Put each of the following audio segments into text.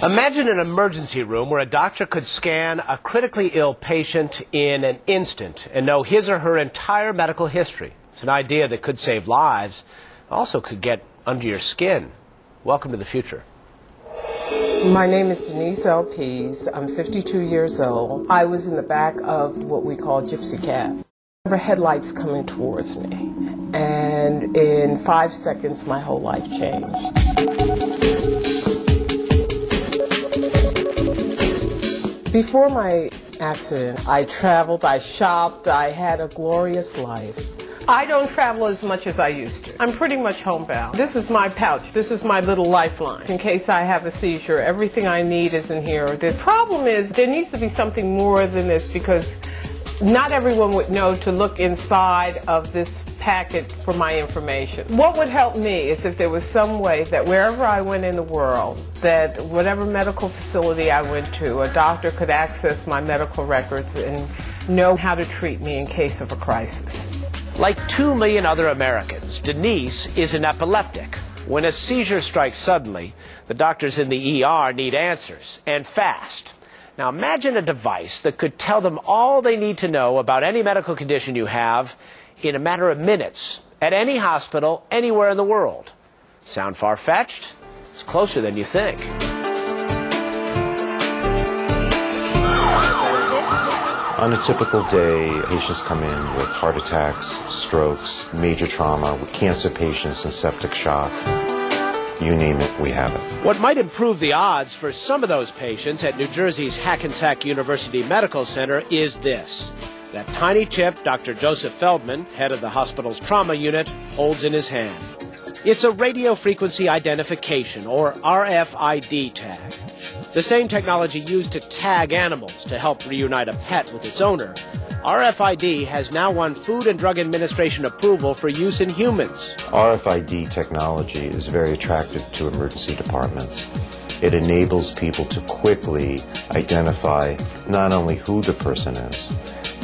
Imagine an emergency room where a doctor could scan a critically ill patient in an instant and know his or her entire medical history. It's an idea that could save lives, also could get under your skin. Welcome to the future. My name is Denise L. Pease. I'm 52 years old. I was in the back of what we call gypsy cab. I remember headlights coming towards me, and in 5 seconds my whole life changed. Before my accident, I traveled, I shopped, I had a glorious life. I don't travel as much as I used to. I'm pretty much homebound. This is my pouch. This is my little lifeline. In case I have a seizure, everything I need is in here. The problem is there needs to be something more than this, because not everyone would know to look inside of this packet for my information. What would help me is if there was some way that wherever I went in the world, that whatever medical facility I went to, a doctor could access my medical records and know how to treat me in case of a crisis. Like 2 million other Americans, Denise is an epileptic. When a seizure strikes suddenly, the doctors in the ER need answers, and fast. Now imagine a device that could tell them all they need to know about any medical condition you have in a matter of minutes, at any hospital, anywhere in the world. Sound far-fetched? It's closer than you think. On a typical day, patients come in with heart attacks, strokes, major trauma, with cancer patients and septic shock. You name it, we have it. What might improve the odds for some of those patients at New Jersey's Hackensack University Medical Center is this. That tiny chip Dr. Joseph Feldman, head of the hospital's trauma unit, holds in his hand. It's a radio frequency identification, or RFID tag. The same technology used to tag animals to help reunite a pet with its owner. RFID has now won Food and Drug Administration approval for use in humans. RFID technology is very attractive to emergency departments. It enables people to quickly identify not only who the person is,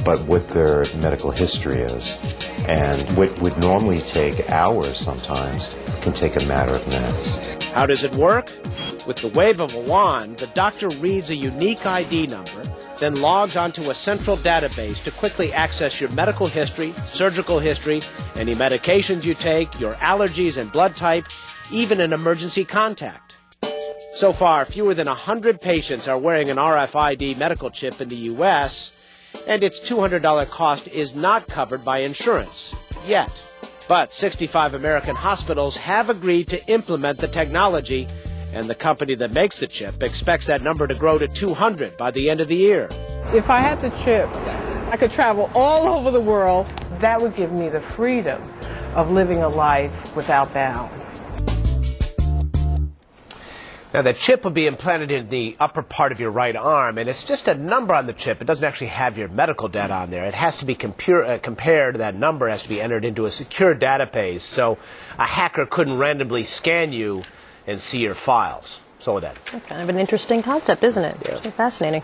but what their medical history is. And what would normally take hours sometimes can take a matter of minutes. How does it work? With the wave of a wand, the doctor reads a unique ID number, then logs onto a central database to quickly access your medical history, surgical history, any medications you take, your allergies and blood type, even an emergency contact. So far, fewer than 100 patients are wearing an RFID medical chip in the U.S., and its $200 cost is not covered by insurance, yet. But 65 American hospitals have agreed to implement the technology, and the company that makes the chip expects that number to grow to 200 by the end of the year. If I had the chip, I could travel all over the world. That would give me the freedom of living a life without bounds. Now, the chip will be implanted in the upper part of your right arm, and it's just a number on the chip. It doesn't actually have your medical data on there. It has to be compared. That number has to be entered into a secure database, so a hacker couldn't randomly scan you and see your files. So with that. That's kind of an interesting concept, isn't it? Yeah. Fascinating.